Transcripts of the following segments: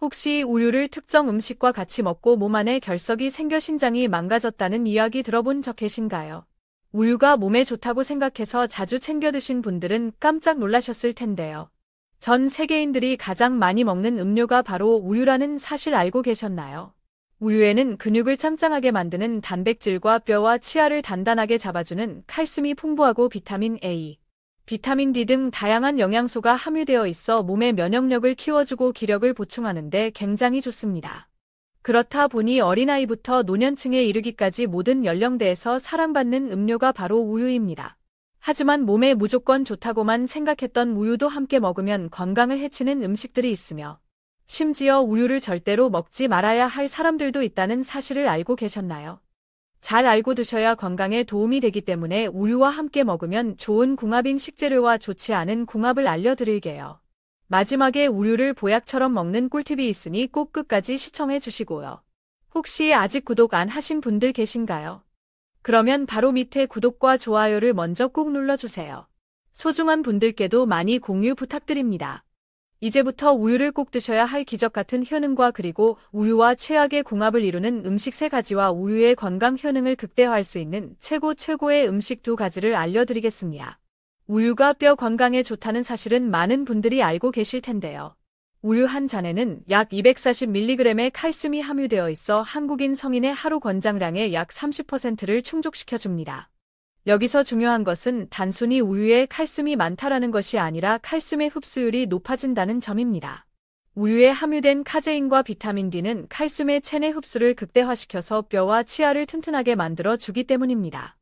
혹시 우유를 특정 음식과 같이 먹고 몸 안에 결석이 생겨 신장이 망가졌다는 이야기 들어본 적 계신가요? 우유가 몸에 좋다고 생각해서 자주 챙겨 드신 분들은 깜짝 놀라셨을 텐데요. 전 세계인들이 가장 많이 먹는 음료가 바로 우유라는 사실 알고 계셨나요? 우유에는 근육을 짱짱하게 만드는 단백질과 뼈와 치아를 단단하게 잡아주는 칼슘이 풍부하고 비타민 A, 비타민 D 등 다양한 영양소가 함유되어 있어 몸의 면역력을 키워주고 기력을 보충하는 데 굉장히 좋습니다. 그렇다 보니 어린아이부터 노년층에 이르기까지 모든 연령대에서 사랑받는 음료가 바로 우유입니다. 하지만 몸에 무조건 좋다고만 생각했던 우유도 함께 먹으면 건강을 해치는 음식들이 있으며 심지어 우유를 절대로 먹지 말아야 할 사람들도 있다는 사실을 알고 계셨나요? 잘 알고 드셔야 건강에 도움이 되기 때문에 우유와 함께 먹으면 좋은 궁합인 식재료와 좋지 않은 궁합을 알려드릴게요. 마지막에 우유를 보약처럼 먹는 꿀팁이 있으니 꼭 끝까지 시청해 주시고요. 혹시 아직 구독 안 하신 분들 계신가요? 그러면 바로 밑에 구독과 좋아요를 먼저 꼭 눌러주세요. 소중한 분들께도 많이 공유 부탁드립니다. 이제부터 우유를 꼭 드셔야 할 기적 같은 효능과 그리고 우유와 최악의 궁합을 이루는 음식 3가지와 우유의 건강 효능을 극대화할 수 있는 최고의 음식 2가지를 알려드리겠습니다. 우유가 뼈 건강에 좋다는 사실은 많은 분들이 알고 계실 텐데요. 우유 한 잔에는 약 240mg의 칼슘이 함유되어 있어 한국인 성인의 하루 권장량의 약 30%를 충족시켜줍니다. 여기서 중요한 것은 단순히 우유에 칼슘이 많다라는 것이 아니라 칼슘의 흡수율이 높아진다는 점입니다. 우유에 함유된 카제인과 비타민 D는 칼슘의 체내 흡수를 극대화시켜서 뼈와 치아를 튼튼하게 만들어 주기 때문입니다.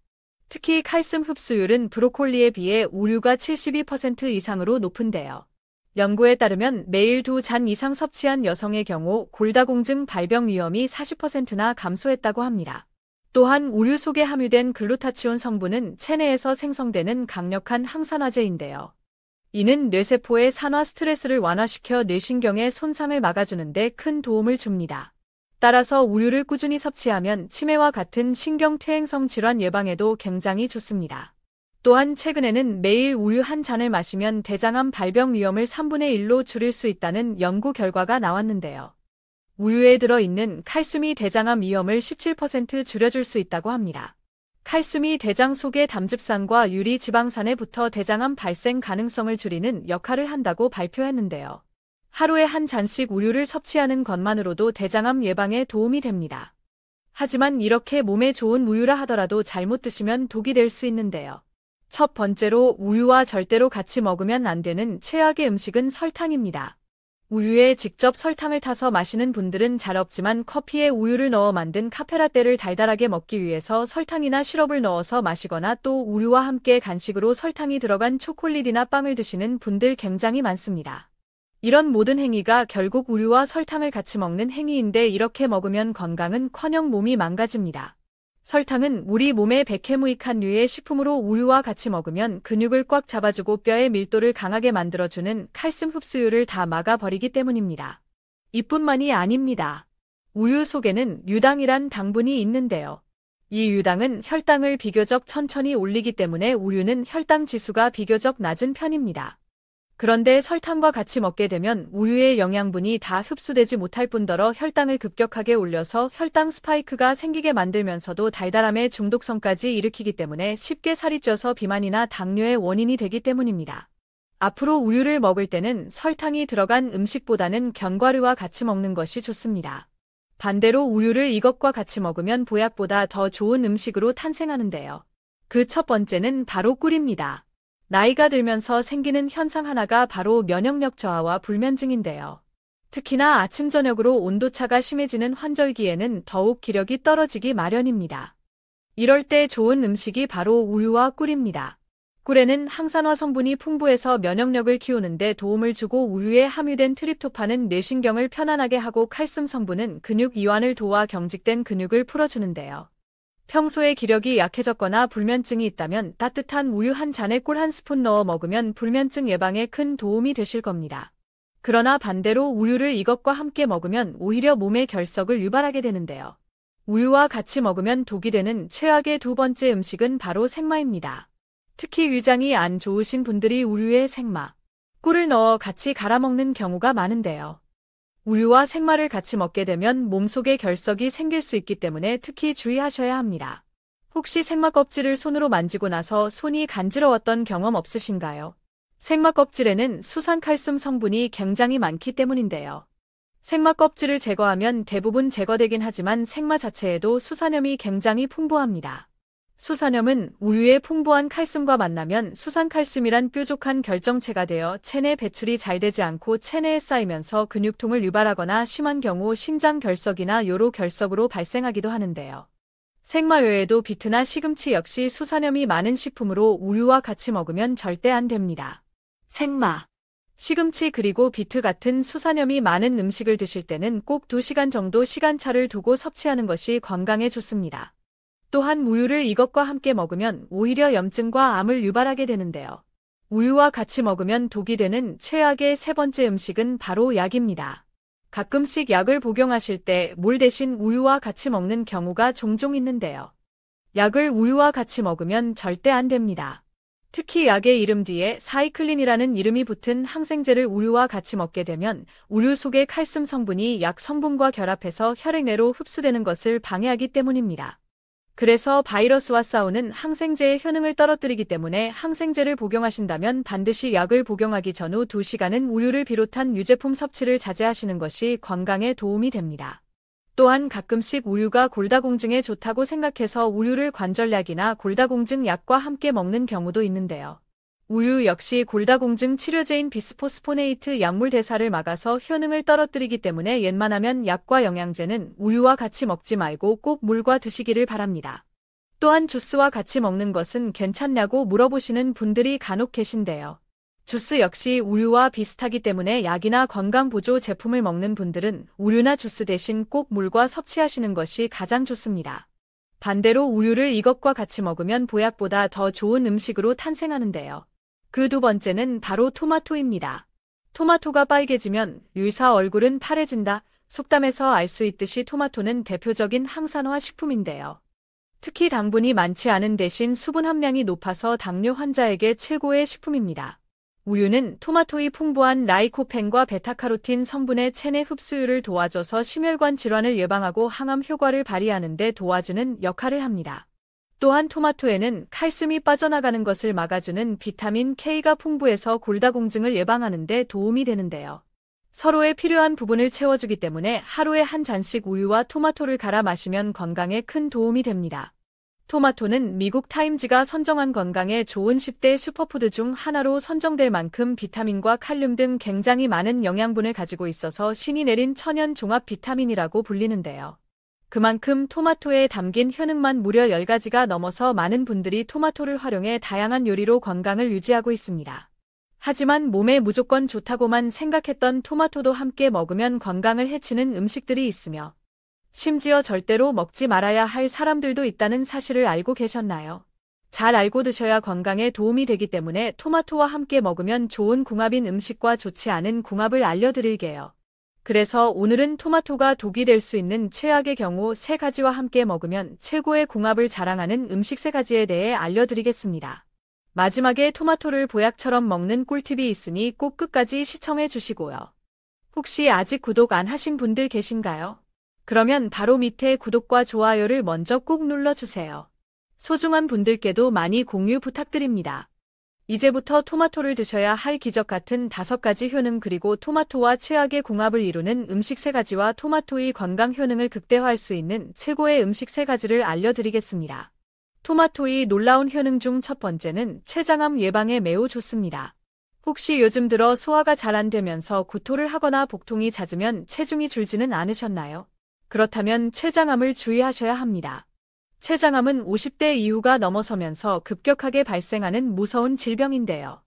특히 칼슘 흡수율은 브로콜리에 비해 우유가 72% 이상으로 높은데요. 연구에 따르면 매일 2잔 이상 섭취한 여성의 경우 골다공증 발병 위험이 40%나 감소했다고 합니다. 또한 우유 속에 함유된 글루타치온 성분은 체내에서 생성되는 강력한 항산화제인데요. 이는 뇌세포의 산화 스트레스를 완화시켜 뇌신경의 손상을 막아주는 데 큰 도움을 줍니다. 따라서 우유를 꾸준히 섭취하면 치매와 같은 신경퇴행성 질환 예방에도 굉장히 좋습니다. 또한 최근에는 매일 우유 한 잔을 마시면 대장암 발병 위험을 3분의 1로 줄일 수 있다는 연구 결과가 나왔는데요. 우유에 들어있는 칼슘이 대장암 위험을 17% 줄여줄 수 있다고 합니다. 칼슘이 대장 속의 담즙산과 유리지방산에부터 대장암 발생 가능성을 줄이는 역할을 한다고 발표했는데요. 하루에 한 잔씩 우유를 섭취하는 것만으로도 대장암 예방에 도움이 됩니다. 하지만 이렇게 몸에 좋은 우유라 하더라도 잘못 드시면 독이 될 수 있는데요. 첫 번째로 우유와 절대로 같이 먹으면 안 되는 최악의 음식은 설탕입니다. 우유에 직접 설탕을 타서 마시는 분들은 잘 없지만 커피에 우유를 넣어 만든 카페라떼를 달달하게 먹기 위해서 설탕이나 시럽을 넣어서 마시거나 또 우유와 함께 간식으로 설탕이 들어간 초콜릿이나 빵을 드시는 분들 굉장히 많습니다. 이런 모든 행위가 결국 우유와 설탕을 같이 먹는 행위인데 이렇게 먹으면 건강은커녕 몸이 망가집니다. 설탕은 우리 몸에 백해무익한 류의 식품으로 우유와 같이 먹으면 근육을 꽉 잡아주고 뼈의 밀도를 강하게 만들어주는 칼슘 흡수율을 다 막아버리기 때문입니다. 이뿐만이 아닙니다. 우유 속에는 유당이란 당분이 있는데요. 이 유당은 혈당을 비교적 천천히 올리기 때문에 우유는 혈당 지수가 비교적 낮은 편입니다. 그런데 설탕과 같이 먹게 되면 우유의 영양분이 다 흡수되지 못할 뿐더러 혈당을 급격하게 올려서 혈당 스파이크가 생기게 만들면서도 달달함의 중독성까지 일으키기 때문에 쉽게 살이 쪄서 비만이나 당뇨의 원인이 되기 때문입니다. 앞으로 우유를 먹을 때는 설탕이 들어간 음식보다는 견과류와 같이 먹는 것이 좋습니다. 반대로 우유를 이것과 같이 먹으면 보약보다 더 좋은 음식으로 탄생하는데요. 그 첫 번째는 바로 꿀입니다. 나이가 들면서 생기는 현상 하나가 바로 면역력 저하와 불면증인데요. 특히나 아침 저녁으로 온도차가 심해지는 환절기에는 더욱 기력이 떨어지기 마련입니다. 이럴 때 좋은 음식이 바로 우유와 꿀입니다. 꿀에는 항산화 성분이 풍부해서 면역력을 키우는 데 도움을 주고 우유에 함유된 트립토판은 뇌신경을 편안하게 하고 칼슘 성분은 근육 이완을 도와 경직된 근육을 풀어주는데요. 평소에 기력이 약해졌거나 불면증이 있다면 따뜻한 우유 한 잔에 꿀 한 스푼 넣어 먹으면 불면증 예방에 큰 도움이 되실 겁니다. 그러나 반대로 우유를 이것과 함께 먹으면 오히려 몸의 결석을 유발하게 되는데요. 우유와 같이 먹으면 독이 되는 최악의 2번째 음식은 바로 생마입니다. 특히 위장이 안 좋으신 분들이 우유에 생마, 꿀을 넣어 같이 갈아 먹는 경우가 많은데요. 우유와 생마를 같이 먹게 되면 몸속에 결석이 생길 수 있기 때문에 특히 주의하셔야 합니다. 혹시 생마 껍질을 손으로 만지고 나서 손이 간지러웠던 경험 없으신가요? 생마 껍질에는 수산칼슘 성분이 굉장히 많기 때문인데요. 생마 껍질을 제거하면 대부분 제거되긴 하지만 생마 자체에도 수산염이 굉장히 풍부합니다. 수산염은 우유의 풍부한 칼슘과 만나면 수산칼슘이란 뾰족한 결정체가 되어 체내 배출이 잘 되지 않고 체내에 쌓이면서 근육통을 유발하거나 심한 경우 신장 결석이나 요로 결석으로 발생하기도 하는데요. 생마 외에도 비트나 시금치 역시 수산염이 많은 식품으로 우유와 같이 먹으면 절대 안 됩니다. 생마, 시금치 그리고 비트 같은 수산염이 많은 음식을 드실 때는 꼭 2시간 정도 시간차를 두고 섭취하는 것이 건강에 좋습니다. 또한 우유를 이것과 함께 먹으면 오히려 염증과 암을 유발하게 되는데요. 우유와 같이 먹으면 독이 되는 최악의 세 번째 음식은 바로 약입니다. 가끔씩 약을 복용하실 때 물 대신 우유와 같이 먹는 경우가 종종 있는데요. 약을 우유와 같이 먹으면 절대 안 됩니다. 특히 약의 이름 뒤에 사이클린이라는 이름이 붙은 항생제를 우유와 같이 먹게 되면 우유 속의 칼슘 성분이 약 성분과 결합해서 혈액 내로 흡수되는 것을 방해하기 때문입니다. 그래서 바이러스와 싸우는 항생제의 효능을 떨어뜨리기 때문에 항생제를 복용하신다면 반드시 약을 복용하기 전후 2시간은 우유를 비롯한 유제품 섭취를 자제하시는 것이 건강에 도움이 됩니다. 또한 가끔씩 우유가 골다공증에 좋다고 생각해서 우유를 관절약이나 골다공증 약과 함께 먹는 경우도 있는데요. 우유 역시 골다공증 치료제인 비스포스포네이트 약물 대사를 막아서 효능을 떨어뜨리기 때문에 웬만하면 약과 영양제는 우유와 같이 먹지 말고 꼭 물과 드시기를 바랍니다. 또한 주스와 같이 먹는 것은 괜찮냐고 물어보시는 분들이 간혹 계신데요. 주스 역시 우유와 비슷하기 때문에 약이나 건강보조 제품을 먹는 분들은 우유나 주스 대신 꼭 물과 섭취하시는 것이 가장 좋습니다. 반대로 우유를 이것과 같이 먹으면 보약보다 더 좋은 음식으로 탄생하는데요. 그 2번째는 바로 토마토입니다. 토마토가 빨개지면 유사 얼굴은 파래진다. 속담에서 알 수 있듯이 토마토는 대표적인 항산화 식품인데요. 특히 당분이 많지 않은 대신 수분 함량이 높아서 당뇨 환자에게 최고의 식품입니다. 우유는 토마토의 풍부한 라이코펜과 베타카로틴 성분의 체내 흡수율을 도와줘서 심혈관 질환을 예방하고 항암 효과를 발휘하는 데 도와주는 역할을 합니다. 또한 토마토에는 칼슘이 빠져나가는 것을 막아주는 비타민 K가 풍부해서 골다공증을 예방하는 데 도움이 되는데요. 서로에 필요한 부분을 채워주기 때문에 하루에 한 잔씩 우유와 토마토를 갈아 마시면 건강에 큰 도움이 됩니다. 토마토는 미국 타임즈가 선정한 건강에 좋은 10대 슈퍼푸드 중 하나로 선정될 만큼 비타민과 칼륨 등 굉장히 많은 영양분을 가지고 있어서 신이 내린 천연 종합 비타민이라고 불리는데요. 그만큼 토마토에 담긴 효능만 무려 10가지가 넘어서 많은 분들이 토마토를 활용해 다양한 요리로 건강을 유지하고 있습니다. 하지만 몸에 무조건 좋다고만 생각했던 토마토도 함께 먹으면 건강을 해치는 음식들이 있으며 심지어 절대로 먹지 말아야 할 사람들도 있다는 사실을 알고 계셨나요? 잘 알고 드셔야 건강에 도움이 되기 때문에 토마토와 함께 먹으면 좋은 궁합인 음식과 좋지 않은 궁합을 알려드릴게요. 그래서 오늘은 토마토가 독이 될 수 있는 최악의 경우 3가지와 함께 먹으면 최고의 궁합을 자랑하는 음식 3가지에 대해 알려드리겠습니다. 마지막에 토마토를 보약처럼 먹는 꿀팁이 있으니 꼭 끝까지 시청해 주시고요. 혹시 아직 구독 안 하신 분들 계신가요? 그러면 바로 밑에 구독과 좋아요를 먼저 꾹 눌러주세요. 소중한 분들께도 많이 공유 부탁드립니다. 이제부터 토마토를 드셔야 할 기적 같은 5가지 효능 그리고 토마토와 최악의 궁합을 이루는 음식 3가지와 토마토의 건강 효능을 극대화할 수 있는 최고의 음식 3가지를 알려드리겠습니다. 토마토의 놀라운 효능 중 첫 번째는 췌장암 예방에 매우 좋습니다. 혹시 요즘 들어 소화가 잘 안 되면서 구토를 하거나 복통이 잦으면 체중이 줄지는 않으셨나요? 그렇다면 췌장암을 주의하셔야 합니다. 췌장암은 50대 이후가 넘어서면서 급격하게 발생하는 무서운 질병인데요.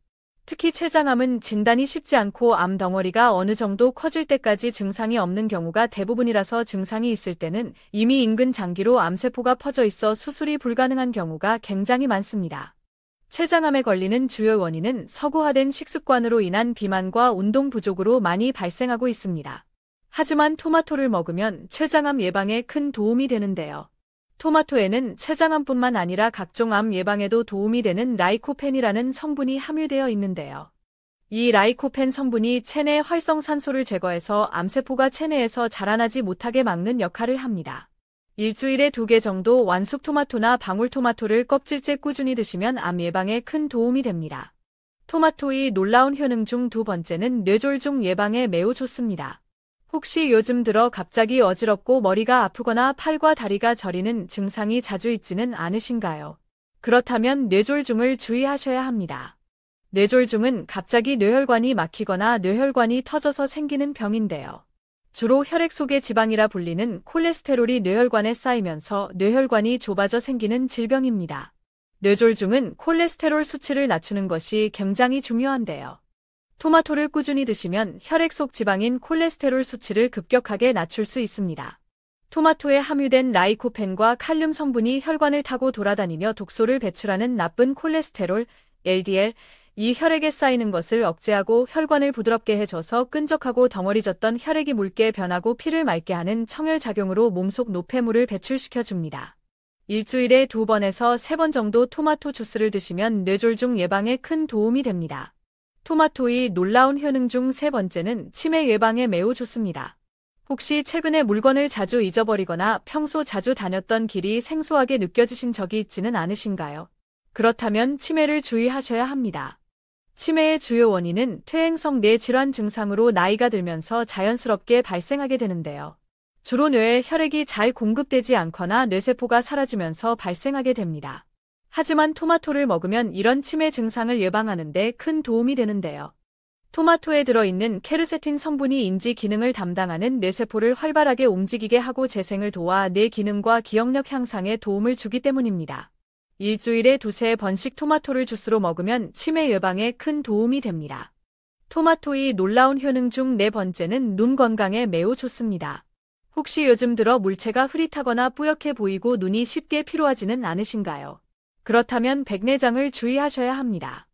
특히 췌장암은 진단이 쉽지 않고 암 덩어리가 어느 정도 커질 때까지 증상이 없는 경우가 대부분이라서 증상이 있을 때는 이미 인근 장기로 암세포가 퍼져 있어 수술이 불가능한 경우가 굉장히 많습니다. 췌장암에 걸리는 주요 원인은 서구화된 식습관으로 인한 비만과 운동 부족으로 많이 발생하고 있습니다. 하지만 토마토를 먹으면 췌장암 예방에 큰 도움이 되는데요. 토마토에는 췌장암뿐만 아니라 각종 암 예방에도 도움이 되는 라이코펜이라는 성분이 함유되어 있는데요. 이 라이코펜 성분이 체내 활성산소를 제거해서 암세포가 체내에서 자라나지 못하게 막는 역할을 합니다. 일주일에 2개 정도 완숙 토마토나 방울토마토를 껍질째 꾸준히 드시면 암 예방에 큰 도움이 됩니다. 토마토의 놀라운 효능 중 2번째는 뇌졸중 예방에 매우 좋습니다. 혹시 요즘 들어 갑자기 어지럽고 머리가 아프거나 팔과 다리가 저리는 증상이 자주 있지는 않으신가요? 그렇다면 뇌졸중을 주의하셔야 합니다. 뇌졸중은 갑자기 뇌혈관이 막히거나 뇌혈관이 터져서 생기는 병인데요. 주로 혈액 속의 지방이라 불리는 콜레스테롤이 뇌혈관에 쌓이면서 뇌혈관이 좁아져 생기는 질병입니다. 뇌졸중은 콜레스테롤 수치를 낮추는 것이 굉장히 중요한데요. 토마토를 꾸준히 드시면 혈액 속 지방인 콜레스테롤 수치를 급격하게 낮출 수 있습니다. 토마토에 함유된 라이코펜과 칼륨 성분이 혈관을 타고 돌아다니며 독소를 배출하는 나쁜 콜레스테롤, LDL, 이 혈액에 쌓이는 것을 억제하고 혈관을 부드럽게 해줘서 끈적하고 덩어리졌던 혈액이 묽게 변하고 피를 맑게 하는 청혈작용으로 몸속 노폐물을 배출시켜줍니다. 일주일에 2번에서 3번 정도 토마토 주스를 드시면 뇌졸중 예방에 큰 도움이 됩니다. 토마토의 놀라운 효능 중 3번째는 치매 예방에 매우 좋습니다. 혹시 최근에 물건을 자주 잊어버리거나 평소 자주 다녔던 길이 생소하게 느껴지신 적이 있지는 않으신가요? 그렇다면 치매를 주의하셔야 합니다. 치매의 주요 원인은 퇴행성 뇌 질환 증상으로 나이가 들면서 자연스럽게 발생하게 되는데요. 주로 뇌에 혈액이 잘 공급되지 않거나 뇌세포가 사라지면서 발생하게 됩니다. 하지만 토마토를 먹으면 이런 치매 증상을 예방하는 데 큰 도움이 되는데요. 토마토에 들어있는 케르세틴 성분이 인지 기능을 담당하는 뇌세포를 활발하게 움직이게 하고 재생을 도와 뇌 기능과 기억력 향상에 도움을 주기 때문입니다. 일주일에 2~3번씩 토마토를 주스로 먹으면 치매 예방에 큰 도움이 됩니다. 토마토의 놀라운 효능 중 4번째는 눈 건강에 매우 좋습니다. 혹시 요즘 들어 물체가 흐릿하거나 뿌옇게 보이고 눈이 쉽게 피로하지는 않으신가요? 그렇다면 백내장을 주의하셔야 합니다.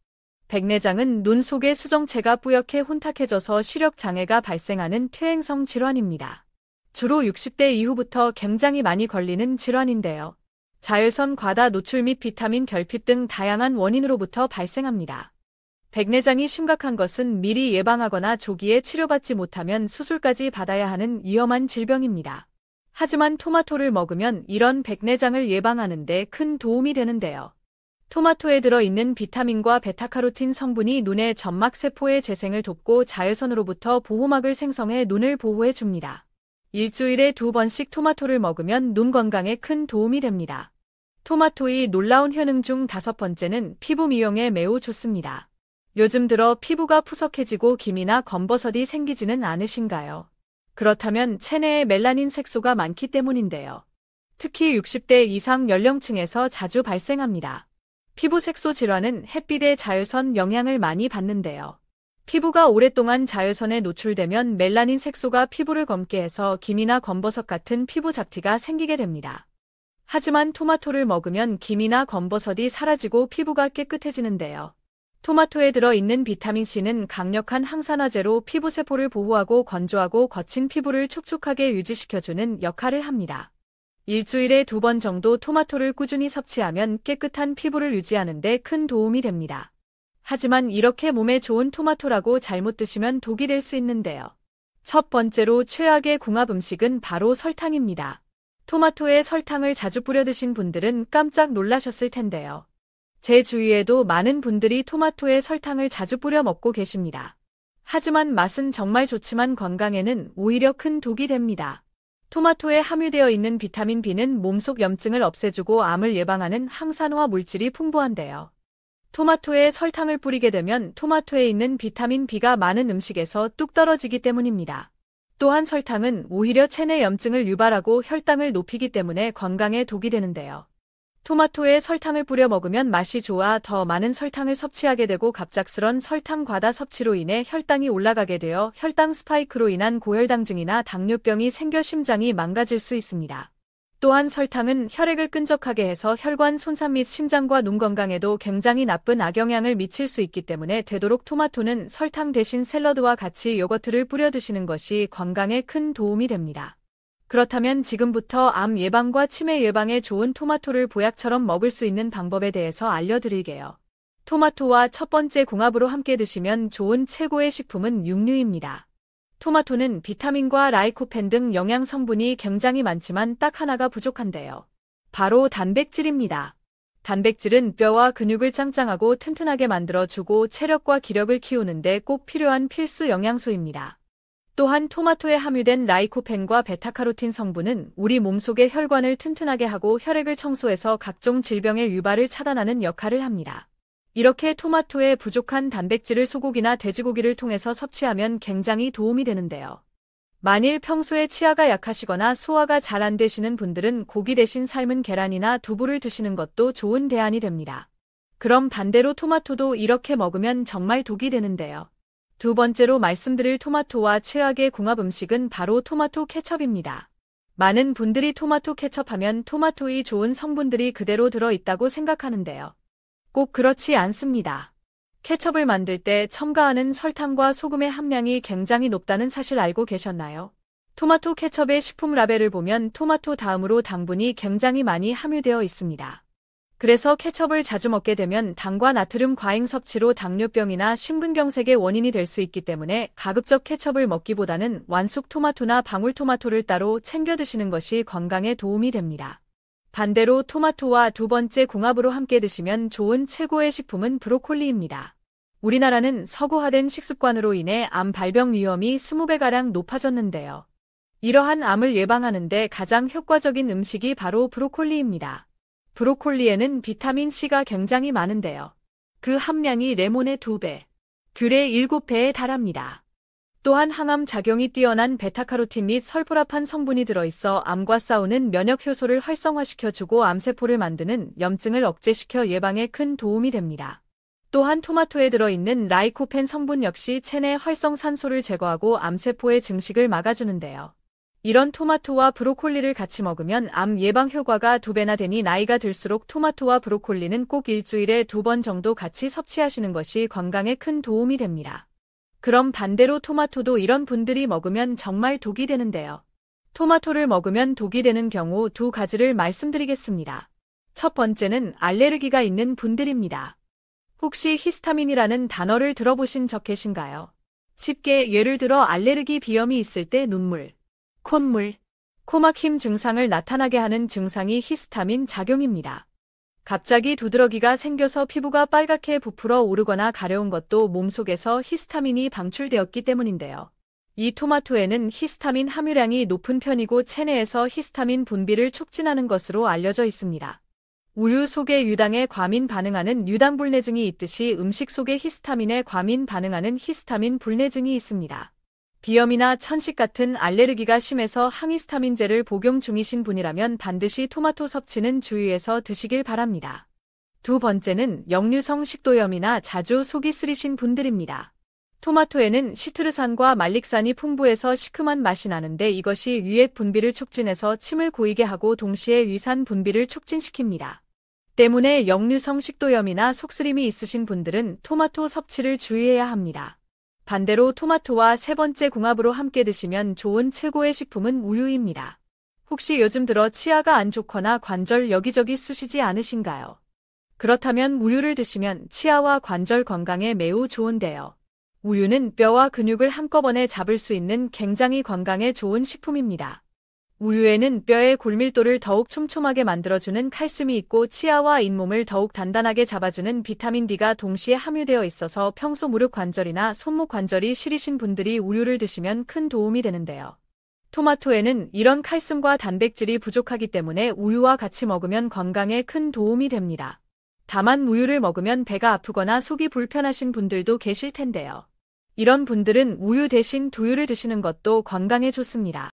백내장은 눈 속의 수정체가 뿌옇게 혼탁해져서 시력 장애가 발생하는 퇴행성 질환입니다. 주로 60대 이후부터 굉장히 많이 걸리는 질환인데요. 자외선 과다 노출 및 비타민 결핍 등 다양한 원인으로부터 발생합니다. 백내장이 심각한 것은 미리 예방하거나 조기에 치료받지 못하면 수술까지 받아야 하는 위험한 질병입니다. 하지만 토마토를 먹으면 이런 백내장을 예방하는 데 큰 도움이 되는데요. 토마토에 들어있는 비타민과 베타카로틴 성분이 눈의 점막세포의 재생을 돕고 자외선으로부터 보호막을 생성해 눈을 보호해 줍니다. 일주일에 2번씩 토마토를 먹으면 눈 건강에 큰 도움이 됩니다. 토마토의 놀라운 효능 중 5번째는 피부 미용에 매우 좋습니다. 요즘 들어 피부가 푸석해지고 기미나 검버섯이 생기지는 않으신가요? 그렇다면 체내에 멜라닌 색소가 많기 때문인데요. 특히 60대 이상 연령층에서 자주 발생합니다. 피부 색소 질환은 햇빛의 자외선 영향을 많이 받는데요. 피부가 오랫동안 자외선에 노출되면 멜라닌 색소가 피부를 검게 해서 기미나 검버섯 같은 피부 잡티가 생기게 됩니다. 하지만 토마토를 먹으면 기미나 검버섯이 사라지고 피부가 깨끗해지는데요. 토마토에 들어있는 비타민C는 강력한 항산화제로 피부세포를 보호하고 건조하고 거친 피부를 촉촉하게 유지시켜주는 역할을 합니다. 일주일에 2번 정도 토마토를 꾸준히 섭취하면 깨끗한 피부를 유지하는 데 큰 도움이 됩니다. 하지만 이렇게 몸에 좋은 토마토라고 잘못 드시면 독이 될 수 있는데요. 첫 번째로 최악의 궁합 음식은 바로 설탕입니다. 토마토에 설탕을 자주 뿌려 드신 분들은 깜짝 놀라셨을 텐데요. 제 주위에도 많은 분들이 토마토에 설탕을 자주 뿌려 먹고 계십니다. 하지만 맛은 정말 좋지만 건강에는 오히려 큰 독이 됩니다. 토마토에 함유되어 있는 비타민 B는 몸속 염증을 없애주고 암을 예방하는 항산화 물질이 풍부한데요. 토마토에 설탕을 뿌리게 되면 토마토에 있는 비타민 B가 많은 음식에서 뚝 떨어지기 때문입니다. 또한 설탕은 오히려 체내 염증을 유발하고 혈당을 높이기 때문에 건강에 독이 되는데요. 토마토에 설탕을 뿌려 먹으면 맛이 좋아 더 많은 설탕을 섭취하게 되고 갑작스런 설탕 과다 섭취로 인해 혈당이 올라가게 되어 혈당 스파이크로 인한 고혈당증이나 당뇨병이 생겨 심장이 망가질 수 있습니다. 또한 설탕은 혈액을 끈적하게 해서 혈관 손상 및 심장과 눈 건강에도 굉장히 나쁜 악영향을 미칠 수 있기 때문에 되도록 토마토는 설탕 대신 샐러드와 같이 요거트를 뿌려 드시는 것이 건강에 큰 도움이 됩니다. 그렇다면 지금부터 암 예방과 치매 예방에 좋은 토마토를 보약처럼 먹을 수 있는 방법에 대해서 알려드릴게요. 토마토와 첫 번째 궁합으로 함께 드시면 좋은 최고의 식품은 육류입니다. 토마토는 비타민과 라이코펜 등 영양 성분이 굉장히 많지만 딱 하나가 부족한데요. 바로 단백질입니다. 단백질은 뼈와 근육을 짱짱하고 튼튼하게 만들어주고 체력과 기력을 키우는데 꼭 필요한 필수 영양소입니다. 또한 토마토에 함유된 라이코펜과 베타카로틴 성분은 우리 몸속의 혈관을 튼튼하게 하고 혈액을 청소해서 각종 질병의 유발을 차단하는 역할을 합니다. 이렇게 토마토에 부족한 단백질을 소고기나 돼지고기를 통해서 섭취하면 굉장히 도움이 되는데요. 만일 평소에 치아가 약하시거나 소화가 잘 안 되시는 분들은 고기 대신 삶은 계란이나 두부를 드시는 것도 좋은 대안이 됩니다. 그럼 반대로 토마토도 이렇게 먹으면 정말 독이 되는데요. 두 번째로 말씀드릴 토마토와 최악의 궁합 음식은 바로 토마토 케첩입니다. 많은 분들이 토마토 케첩하면 토마토의 좋은 성분들이 그대로 들어있다고 생각하는데요. 꼭 그렇지 않습니다. 케첩을 만들 때 첨가하는 설탕과 소금의 함량이 굉장히 높다는 사실 알고 계셨나요? 토마토 케첩의 식품 라벨을 보면 토마토 다음으로 당분이 굉장히 많이 함유되어 있습니다. 그래서 케첩을 자주 먹게 되면 당과 나트륨 과잉 섭취로 당뇨병이나 심근경색의 원인이 될 수 있기 때문에 가급적 케첩을 먹기보다는 완숙 토마토나 방울토마토를 따로 챙겨 드시는 것이 건강에 도움이 됩니다. 반대로 토마토와 두 번째 궁합으로 함께 드시면 좋은 최고의 식품은 브로콜리입니다. 우리나라는 서구화된 식습관으로 인해 암 발병 위험이 20배가량 높아졌는데요. 이러한 암을 예방하는 데 가장 효과적인 음식이 바로 브로콜리입니다. 브로콜리에는 비타민C가 굉장히 많은데요. 그 함량이 레몬의 2배, 귤의 7배에 달합니다. 또한 항암 작용이 뛰어난 베타카로틴 및 설포라판 성분이 들어있어 암과 싸우는 면역 효소를 활성화시켜주고 암세포를 만드는 염증을 억제시켜 예방에 큰 도움이 됩니다. 또한 토마토에 들어있는 라이코펜 성분 역시 체내 활성산소를 제거하고 암세포의 증식을 막아주는데요. 이런 토마토와 브로콜리를 같이 먹으면 암 예방 효과가 2배나 되니 나이가 들수록 토마토와 브로콜리는 꼭 일주일에 2번 정도 같이 섭취하시는 것이 건강에 큰 도움이 됩니다. 그럼 반대로 토마토도 이런 분들이 먹으면 정말 독이 되는데요. 토마토를 먹으면 독이 되는 경우 두 가지를 말씀드리겠습니다. 첫 번째는 알레르기가 있는 분들입니다. 혹시 히스타민이라는 단어를 들어보신 적 계신가요? 쉽게 예를 들어 알레르기 비염이 있을 때 눈물, 콧물, 코막힘 증상을 나타나게 하는 증상이 히스타민 작용입니다. 갑자기 두드러기가 생겨서 피부가 빨갛게 부풀어 오르거나 가려운 것도 몸속에서 히스타민이 방출되었기 때문인데요. 이 토마토에는 히스타민 함유량이 높은 편이고 체내에서 히스타민 분비를 촉진하는 것으로 알려져 있습니다. 우유 속에 유당에 과민 반응하는 유당불내증이 있듯이 음식 속에 히스타민에 과민 반응하는 히스타민 불내증이 있습니다. 비염이나 천식 같은 알레르기가 심해서 항히스타민제를 복용 중이신 분이라면 반드시 토마토 섭취는 주의해서 드시길 바랍니다. 두 번째는 역류성 식도염이나 자주 속이 쓰리신 분들입니다. 토마토에는 시트르산과 말릭산이 풍부해서 시큼한 맛이 나는데 이것이 위액 분비를 촉진해서 침을 고이게 하고 동시에 위산 분비를 촉진시킵니다. 때문에 역류성 식도염이나 속쓰림이 있으신 분들은 토마토 섭취를 주의해야 합니다. 반대로 토마토와 세 번째 궁합으로 함께 드시면 좋은 최고의 식품은 우유입니다. 혹시 요즘 들어 치아가 안 좋거나 관절 여기저기 쑤시지 않으신가요? 그렇다면 우유를 드시면 치아와 관절 건강에 매우 좋은데요. 우유는 뼈와 근육을 한꺼번에 잡을 수 있는 굉장히 건강에 좋은 식품입니다. 우유에는 뼈의 골밀도를 더욱 촘촘하게 만들어주는 칼슘이 있고 치아와 잇몸을 더욱 단단하게 잡아주는 비타민 D가 동시에 함유되어 있어서 평소 무릎 관절이나 손목 관절이 시리신 분들이 우유를 드시면 큰 도움이 되는데요. 토마토에는 이런 칼슘과 단백질이 부족하기 때문에 우유와 같이 먹으면 건강에 큰 도움이 됩니다. 다만 우유를 먹으면 배가 아프거나 속이 불편하신 분들도 계실 텐데요. 이런 분들은 우유 대신 두유를 드시는 것도 건강에 좋습니다.